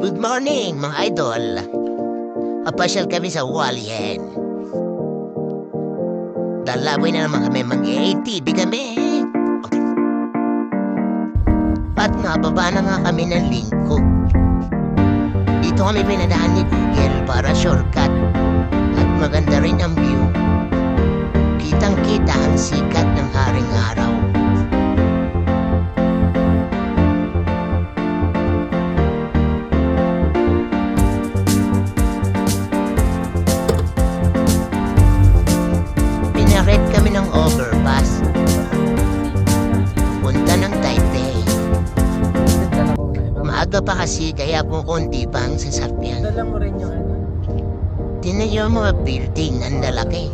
Good morning, mga idol. Papasyal kami sa Hualien. Dalaboy na naman kami, mag-ATV kami. Okay. At nababa na nga kami ng lingko. Dito kami pinadaan ni Google para shortcut. At maganda rin ang view. Kitang-kita ang sikat ng haring araw. Pinared kami ng overpass. Punta ng Taipei. Maaga pa kasi kaya kukunti pa ang sasakyan. Dala mo rin yung ano. Tingnan yung mga building, ang lalaki.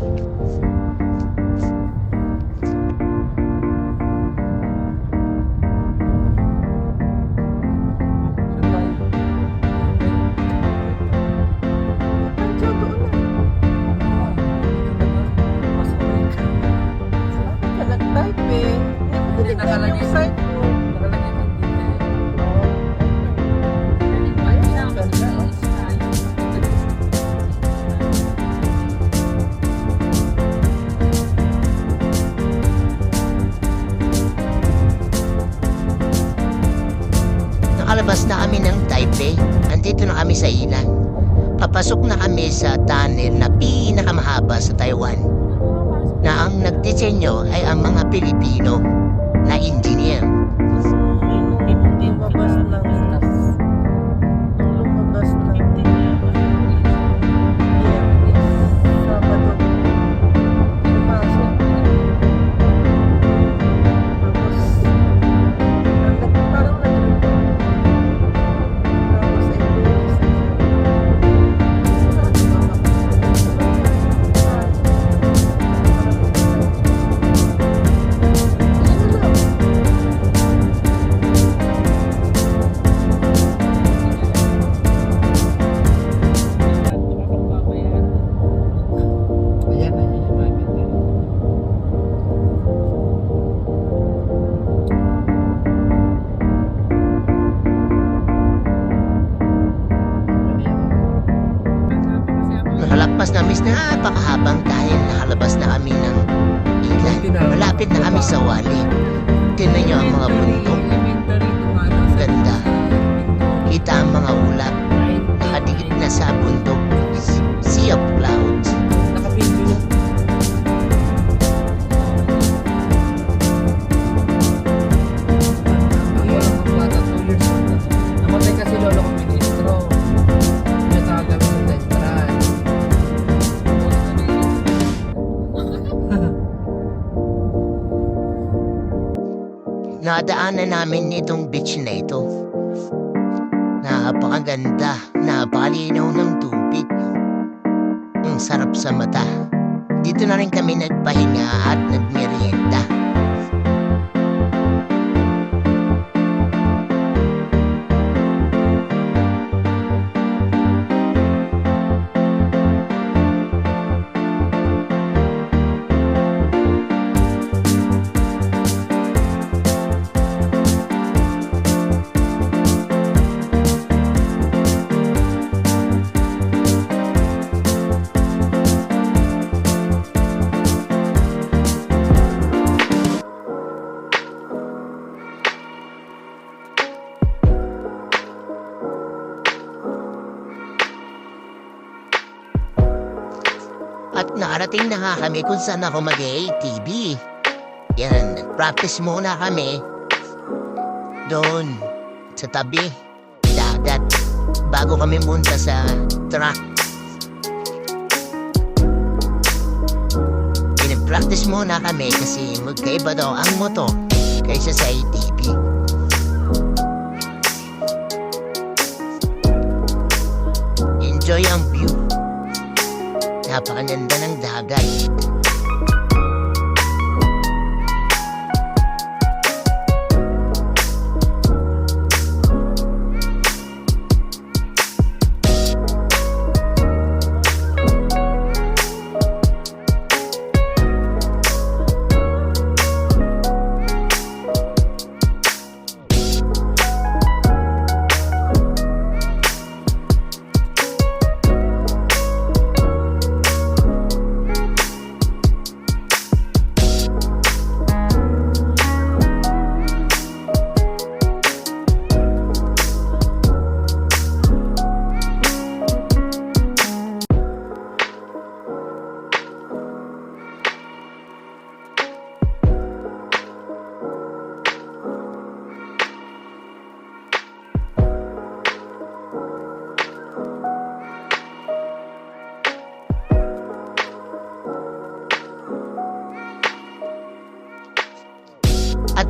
Nakalagay sa Nakalabas na kami ng Taipei. Andito na kami sa ilan. Papasok na kami sa tunnel na pinakamahaba sa Taiwan, na ang nagdisenyo ay ang mga Pilipino na engineer. lumabas ng Sabado. Pumasok. Tapos parang tapos ay Lunes Nakalagpas na miss na napakahabang dahil nakalabas na kami ng ilan. Malapit na kami sa Wali. Tingnan niyo ang mga bundok. Ganda. Kita ang mga ulap. Nakadikit na sa bundok. Sea of clouds. nakapinto. Namatay kasi lolo ko ministro. Natagal kami sa restaurant. Nadaanan namin itong beach na ito. Napakaganda, napalinaw ng tubig. Ang sarap sa mata. Dito na rin kami nagpahinga at nagmerienda. At nakarating na nga kami kung saan ako mag-ATV. Yan, practice muna kami. Doon, sa tabi, dagat, bago kami punta sa truck. Pinag-practice muna kami kasi magkaiba daw ang motor kaysa sa ATV. Enjoy ang view. Napakaganda ng dagat.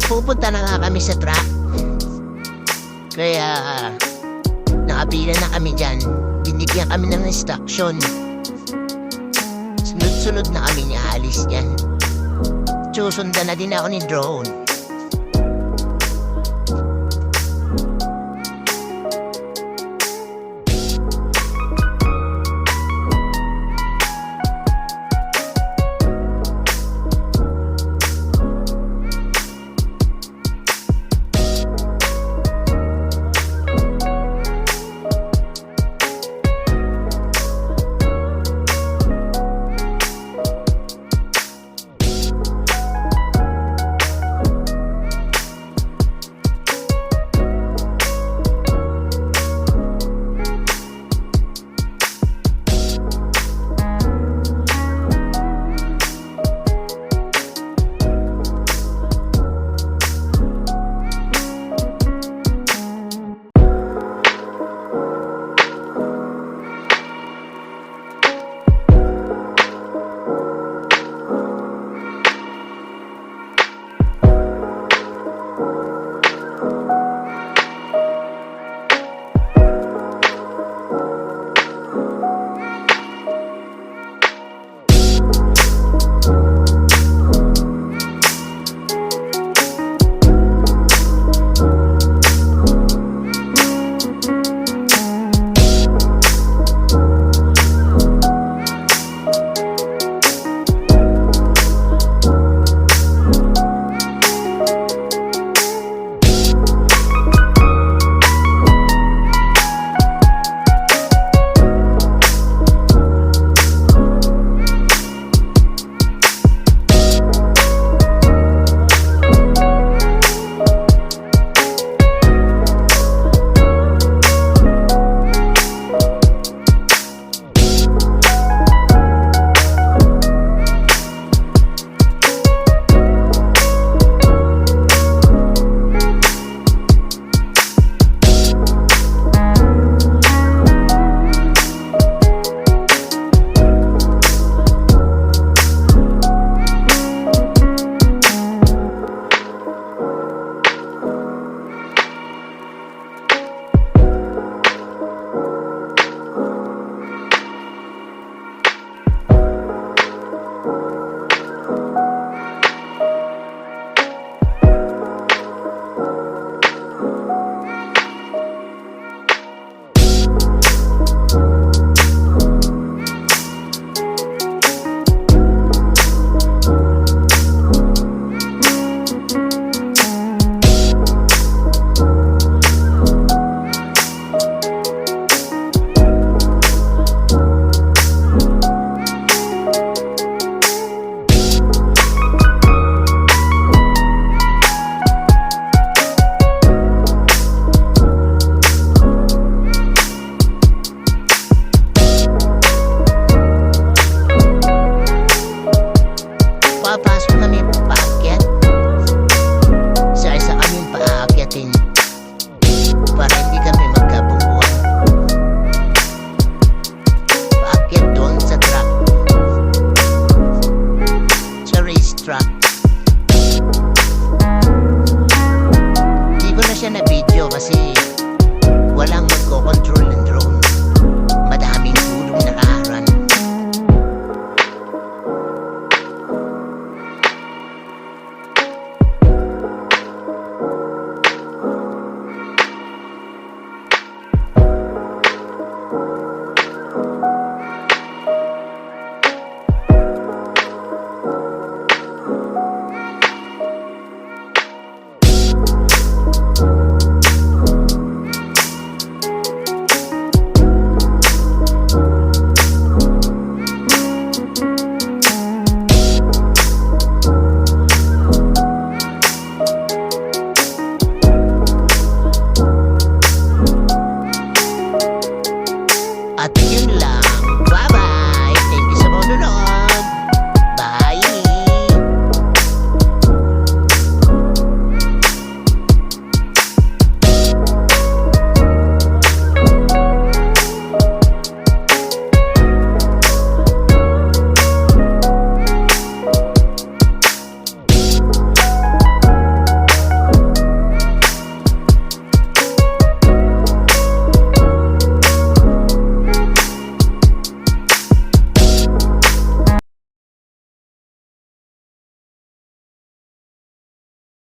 pupunta na nga kami sa truck. Kaya, nakapila na kami dyan. Binigyan kami ng instruction. Sunod-sunod na kami ni Alice dyan. Susundan na din ako ni Drone.